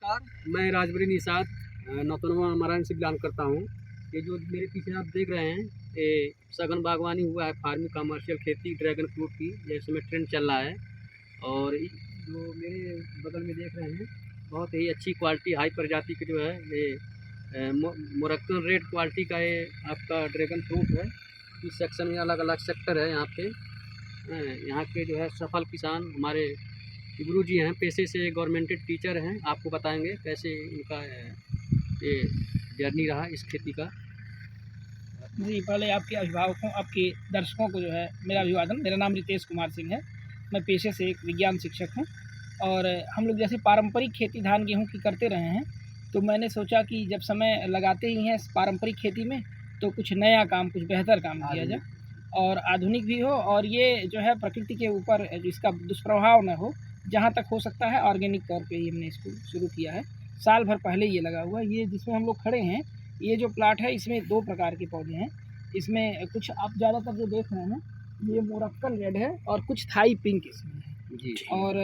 नमस्कार, मैं राजबरी निषाद नौतनवा नारायण से बिलोंग करता हूँ। ये जो मेरे पीछे आप देख रहे हैं, ये सघन बागवानी हुआ है, फार्मिंग कमर्शियल खेती ड्रैगन फ्रूट की, ये समय ट्रेंड चल रहा है। और जो मेरे बगल में देख रहे हैं, बहुत ही अच्छी क्वालिटी हाई प्रजाति की जो है ये मोरक्कन रेड क्वालिटी का ये आपका ड्रैगन फ्रूट है। इस सेक्शन में अलग अलग सेक्टर है। यहाँ पे यहाँ के जो है सफल किसान हमारे गुरुजी हैं, पेशे से गवर्नमेंटेड टीचर हैं, आपको बताएंगे कैसे इनका ये जर्नी रहा इस खेती का। जी, पहले आपके अभिभावकों, आपके दर्शकों को जो है मेरा अभिवादन। मेरा नाम रितेश कुमार सिंह है। मैं पेशे से एक विज्ञान शिक्षक हूँ और हम लोग जैसे पारंपरिक खेती धान गेहूँ की करते रहे हैं, तो मैंने सोचा कि जब समय लगाते ही हैं पारंपरिक खेती में, तो कुछ नया काम, कुछ बेहतर काम किया जाए और आधुनिक भी हो, और ये जो है प्रकृति के ऊपर इसका दुष्प्रभाव न हो। जहाँ तक हो सकता है ऑर्गेनिक तौर पे ही हमने इसको शुरू किया है। साल भर पहले ये लगा हुआ है। ये जिसमें हम लोग खड़े हैं, ये जो प्लाट है, इसमें 2 प्रकार के पौधे हैं। इसमें कुछ आप ज़्यादातर जो देख रहे हैं, ये मोरक्कन रेड है और कुछ थाई पिंक इसमें है जी। और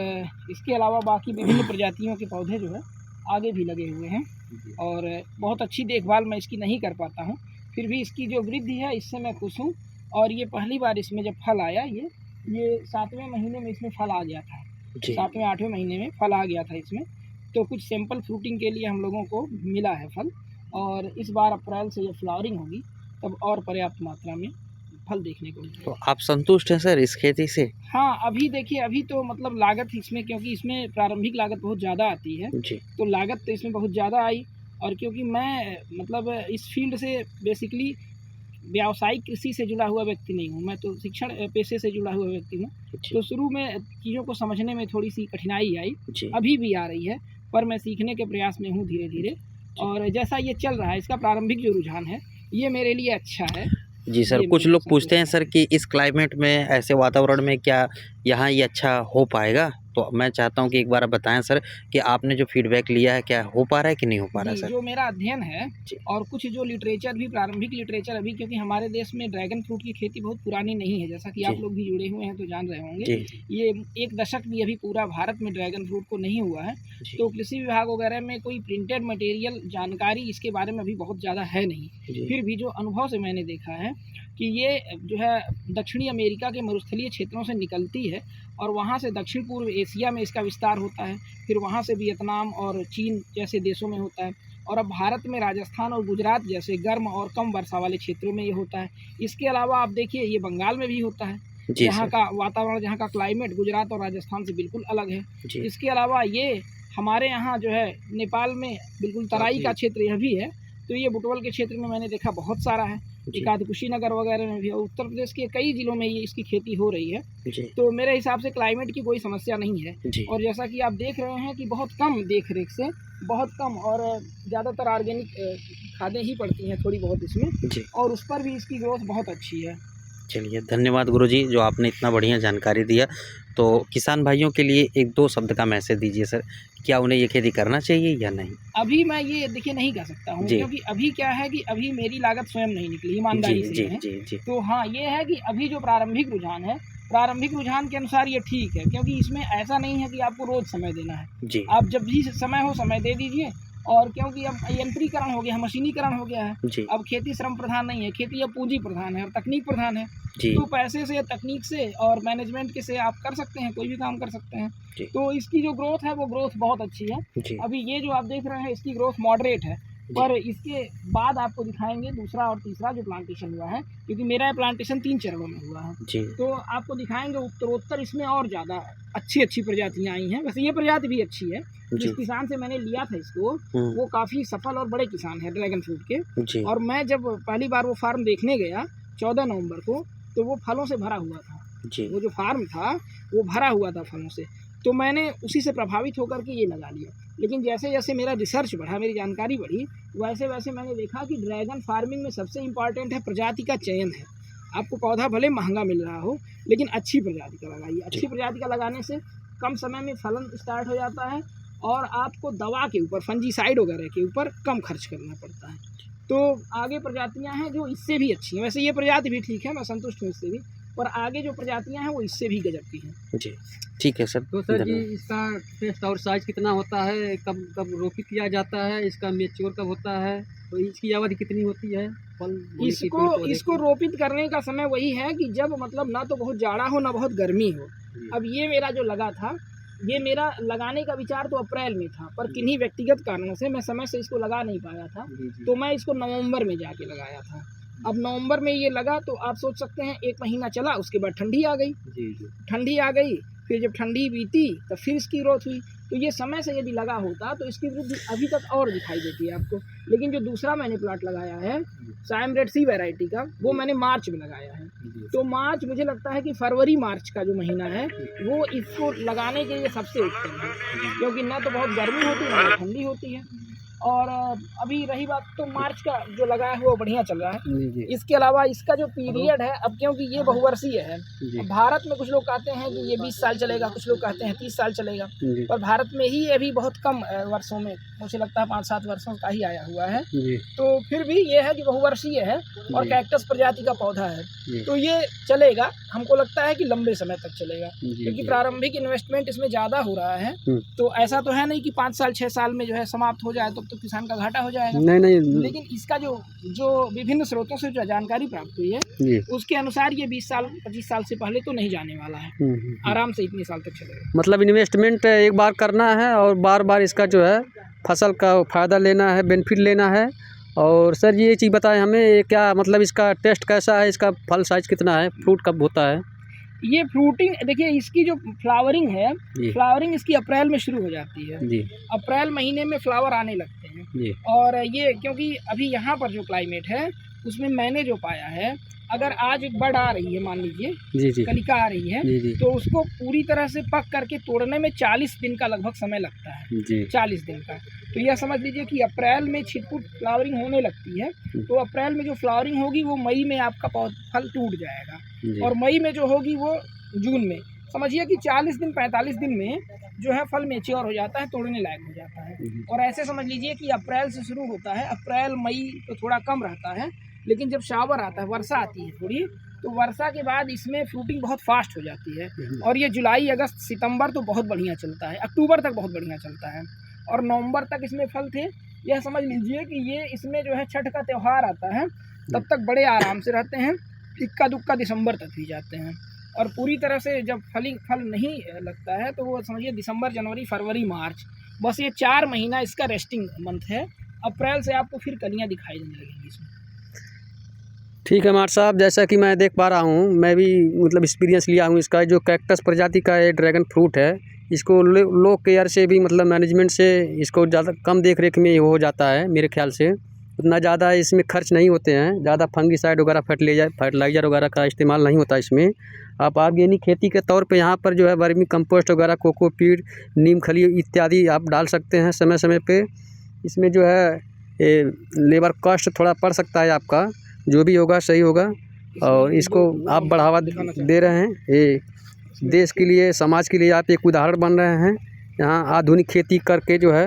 इसके अलावा बाकी विभिन्न प्रजातियों के पौधे जो है आगे भी लगे हुए हैं और बहुत अच्छी देखभाल मैं इसकी नहीं कर पाता हूँ, फिर भी इसकी जो वृद्धि है इससे मैं खुश हूँ। और ये पहली बार इसमें जब फल आया, ये 7वें महीने में इसमें फल आ गया था। 7वें 8वें महीने में फल आ गया था इसमें। तो कुछ सैंपल फ्रूटिंग के लिए हम लोगों को मिला है फल, और इस बार अप्रैल से जब फ्लावरिंग होगी तब और पर्याप्त मात्रा में फल देखने को मिलेगा। तो आप संतुष्ट हैं सर इस खेती से? हाँ, अभी देखिए, अभी तो मतलब लागत इसमें, क्योंकि इसमें प्रारंभिक लागत बहुत ज़्यादा आती है जी। तो लागत तो इसमें बहुत ज़्यादा आई। और क्योंकि मैं मतलब इस फील्ड से बेसिकली व्यावसायिक कृषि से जुड़ा हुआ व्यक्ति नहीं हूँ, मैं तो शिक्षण पेशे से जुड़ा हुआ व्यक्ति हूँ। तो शुरू में चीज़ों को समझने में थोड़ी सी कठिनाई आई, अभी भी आ रही है, पर मैं सीखने के प्रयास में हूँ धीरे धीरे। और जैसा ये चल रहा है, इसका प्रारंभिक जो रुझान है, ये मेरे लिए अच्छा है। जी सर, कुछ लोग पूछते हैं सर कि इस क्लाइमेट में, ऐसे वातावरण में क्या यहाँ ये अच्छा हो पाएगा? तो मैं चाहता हूँ कि एक बार आप बताएं सर कि आपने जो फीडबैक लिया है, क्या हो पा रहा है कि नहीं हो पा रहा है सर? जो मेरा अध्ययन है और कुछ जो लिटरेचर भी, प्रारंभिक लिटरेचर अभी, क्योंकि हमारे देश में ड्रैगन फ्रूट की खेती बहुत पुरानी नहीं है, जैसा कि आप लोग भी जुड़े हुए हैं तो जान रहे होंगे। ये 1 दशक भी अभी पूरा भारत में ड्रैगन फ्रूट को नहीं हुआ है। तो कृषि विभाग वगैरह में कोई प्रिंटेड मटेरियल जानकारी इसके बारे में अभी बहुत ज़्यादा है नहीं। फिर भी जो अनुभव से मैंने देखा है कि ये जो है दक्षिणी अमेरिका के मरुस्थलीय क्षेत्रों से निकलती है और वहाँ से दक्षिण पूर्व एशिया में इसका विस्तार होता है, फिर वहाँ से वियतनाम और चीन जैसे देशों में होता है, और अब भारत में राजस्थान और गुजरात जैसे गर्म और कम वर्षा वाले क्षेत्रों में ये होता है। इसके अलावा आप देखिए, ये बंगाल में भी होता है। यहाँ का वातावरण, जहाँ का क्लाइमेट गुजरात और राजस्थान से बिल्कुल अलग है। इसके अलावा ये हमारे यहाँ जो है नेपाल में बिल्कुल तराई का क्षेत्र यह भी है। तो ये बुटवल के क्षेत्र में मैंने देखा बहुत सारा है, एकाध कुशीनगर वगैरह में भी, और उत्तर प्रदेश के कई जिलों में ये इसकी खेती हो रही है। तो मेरे हिसाब से क्लाइमेट की कोई समस्या नहीं है। और जैसा कि आप देख रहे हैं कि बहुत कम देख रेख से, बहुत कम, और ज़्यादातर ऑर्गेनिक खादें ही पड़ती हैं थोड़ी बहुत इसमें, और उस पर भी इसकी ग्रोथ बहुत अच्छी है। चलिए, धन्यवाद गुरुजी, जो आपने इतना बढ़िया जानकारी दिया। तो किसान भाइयों के लिए 1-2 शब्द का मैसेज दीजिए सर, क्या उन्हें ये खेती करना चाहिए या नहीं? अभी मैं ये देखिए नहीं कह सकता हूँ, क्योंकि अभी क्या है कि अभी मेरी लागत स्वयं नहीं निकली, ईमानदारी से है। तो हाँ, ये है कि अभी जो प्रारंभिक रुझान है, प्रारंभिक रुझान के अनुसार ये ठीक है, क्योंकि इसमें ऐसा नहीं है कि आपको रोज समय देना है। आप जब भी समय हो, समय दे दीजिए। और क्योंकि अब यंत्रीकरण हो गया है, मशीनीकरण हो गया है, अब खेती श्रम प्रधान नहीं है, खेती अब पूंजी प्रधान है और तकनीक प्रधान है। तो पैसे से, तकनीक से और मैनेजमेंट के से आप कर सकते हैं, कोई भी काम कर सकते हैं। तो इसकी जो ग्रोथ है वो ग्रोथ बहुत अच्छी है। अभी ये जो आप देख रहे हैं, इसकी ग्रोथ मॉडरेट है, पर इसके बाद आपको दिखाएंगे दूसरा और तीसरा जो प्लांटेशन हुआ है, क्योंकि मेरा प्लांटेशन 3 चरणों में हुआ है। तो आपको दिखाएंगे उत्तरोत्तर इसमें और ज़्यादा अच्छी प्रजातियाँ आई हैं। वैसे ये प्रजाति भी अच्छी है। जिस किसान से मैंने लिया था इसको, वो काफ़ी सफल और बड़े किसान है ड्रैगन फ्रूट के। और मैं जब पहली बार वो फार्म देखने गया 14 नवंबर को, तो वो फलों से भरा हुआ था। वो जो फार्म था वो भरा हुआ था फलों से। तो मैंने उसी से प्रभावित होकर के ये लगा लिया। लेकिन जैसे जैसे मेरा रिसर्च बढ़ा, मेरी जानकारी बढ़ी, वैसे वैसे मैंने देखा कि ड्रैगन फार्मिंग में सबसे इम्पॉर्टेंट है प्रजाति का चयन है। आपको पौधा भले महंगा मिल रहा हो, लेकिन अच्छी प्रजाति का लगाइए। अच्छी प्रजाति का लगाने से कम समय में फलन स्टार्ट हो जाता है और आपको दवा के ऊपर, फंजीसाइड वगैरह के ऊपर कम खर्च करना पड़ता है। तो आगे प्रजातियां हैं जो इससे भी अच्छी हैं। वैसे ये प्रजाति भी ठीक है, मैं संतुष्ट हूँ इससे भी, पर आगे जो प्रजातियां हैं वो इससे भी गजब की हैं। जी ठीक है सर। तो सर जी धन्यवाद। इसका टेस्ट और साइज कितना होता है, कब कब रोपित किया जाता है, इसका मेच्योर कब होता है, तो इसकी अवधि कितनी होती है फल होने की, पेड़ पौधे इसको की? रोपित करने का समय वही है कि जब मतलब ना तो बहुत जाड़ा हो ना बहुत गर्मी हो। जी। अब ये मेरा जो लगा था, ये मेरा लगाने का विचार तो अप्रैल में था, पर किन्हीं व्यक्तिगत कारणों से मैं समय से इसको लगा नहीं पाया था, जी, जी। तो मैं इसको नवंबर में जाके लगाया था। अब नवंबर में ये लगा तो आप सोच सकते हैं 1 महीना चला, उसके बाद ठंडी आ गई। जी, जी। ठंडी आ गई, फिर जब ठंडी बीती तब फिर इसकी ग्रोथ हुई। तो ये समय से यदि लगा होता तो इसकी वृद्धि अभी तक और दिखाई देती है आपको। लेकिन जो दूसरा मैंने प्लाट लगाया है साइम रेड सी वैरायटी का, वो मैंने मार्च में लगाया है। जी। तो मार्च, मुझे लगता है कि फरवरी मार्च का जो महीना है वो इसको लगाने के लिए सबसे उत्तम है, क्योंकि ना तो बहुत गर्मी होती है ना बहुत ठंडी होती है। और अभी रही बात तो मार्च का जो लगाया हुआ वो बढ़िया चल रहा है। जी, जी। इसके अलावा इसका जो पीरियड है, अब क्योंकि ये बहुवर्षीय है, जी। अब भारत में कुछ लोग कहते हैं कि ये 20 साल चलेगा, कुछ लोग कहते हैं 30 साल चलेगा, जी। पर भारत में ही ये भी बहुत कम वर्षों में, मुझे लगता है 5-7 वर्षों का ही आया हुआ है। जी। तो फिर भी ये है कि बहुवर्षीय है और जी। कैक्टस प्रजाति का पौधा है, जी। तो ये चलेगा। हमको लगता है कि लंबे समय तक चलेगा, जी, क्योंकि जी। प्रारंभिक इन्वेस्टमेंट इसमें ज़्यादा हो रहा है। तो ऐसा तो है नहीं कि 5 साल 6 साल में जो है समाप्त हो जाए, तो किसान का घाटा हो जाएगा। नहीं। लेकिन इसका जो विभिन्न स्रोतों से जो जानकारी प्राप्त हुई है, जी। उसके अनुसार ये 20 साल 25 साल से पहले तो नहीं जाने वाला है, आराम से इतने साल तक चलेगा। मतलब इन्वेस्टमेंट एक बार करना है और बार बार इसका जो है फसल का फ़ायदा लेना है, बेनिफिट लेना है। और सर ये चीज़ बताएं हमें, ये क्या मतलब इसका टेस्ट कैसा है, इसका फल साइज कितना है, फ्रूट कब होता है? ये फ्रूटिंग देखिए, इसकी जो फ्लावरिंग है, जी। फ्लावरिंग इसकी अप्रैल में शुरू हो जाती है। जी। अप्रैल महीने में फ्लावर आने लगते हैं। जी। और ये क्योंकि अभी यहाँ पर जो क्लाइमेट है उसमें मैंने जो पाया है, अगर आज एक बर्ड आ रही है, मान लीजिए जी। जी। कलिका आ रही है, जी। जी। तो उसको पूरी तरह से पक करके तोड़ने में 40 दिन का लगभग समय लगता है। जी। 40 दिन का। तो यह समझ लीजिए कि अप्रैल में छिटपुट फ्लावरिंग होने लगती है, तो अप्रैल में जो फ्लावरिंग होगी वो मई में आपका फल टूट जाएगा, जी। और मई में जो होगी वो जून में। समझिए कि 40 दिन 45 दिन में जो है फल मेच्योर हो जाता है, तोड़ने लायक हो जाता है। और ऐसे समझ लीजिए कि अप्रैल से शुरू होता है, अप्रैल मई तो थोड़ा कम रहता है, लेकिन जब शावर आता है, वर्षा आती है थोड़ी, तो वर्षा के बाद इसमें फ्रूटिंग बहुत फास्ट हो जाती है। और ये जुलाई अगस्त सितंबर तो बहुत बढ़िया चलता है, अक्टूबर तक बहुत बढ़िया चलता है, और नवंबर तक इसमें फल थे। यह समझ लीजिए कि ये इसमें जो है छठ का त्यौहार आता है, तब तक बड़े आराम से रहते हैं, इक्का दुक्का दिसंबर तक भी जाते हैं। और पूरी तरह से जब फल नहीं लगता है तो वो समझिए दिसंबर, जनवरी, फरवरी, मार्च, बस ये 4 महीना इसका रेस्टिंग मंथ है। अप्रैल से आपको फिर कलियाँ दिखाई देने लगेंगी इसमें। ठीक है मार साहब, जैसा कि मैं देख पा रहा हूँ, मैं भी मतलब एक्सपीरियंस लिया हूँ इसका। जो कैक्टस प्रजाति का ये ड्रैगन फ्रूट है, इसको लो केयर से भी मतलब मैनेजमेंट से इसको ज़्यादा कम देख रेख में हो जाता है मेरे ख्याल से। उतना ज़्यादा इसमें खर्च नहीं होते हैं, ज़्यादा फंगीसाइड वगैरह फर्टिलाइज़र वगैरह का इस्तेमाल नहीं होता इसमें। आप ऑर्गेनिक खेती के तौर पे यहाँ पर जो है वर्मी कंपोस्ट वगैरह, कोकोपीट, नीम खली इत्यादि आप डाल सकते हैं समय समय पे। इसमें जो है लेबर कॉस्ट थोड़ा पड़ सकता है आपका, जो भी होगा सही होगा। और इसको आप बढ़ावा दे रहे हैं, ये देश के लिए, समाज के लिए आप एक उदाहरण बन रहे हैं। यहाँ आधुनिक खेती करके जो है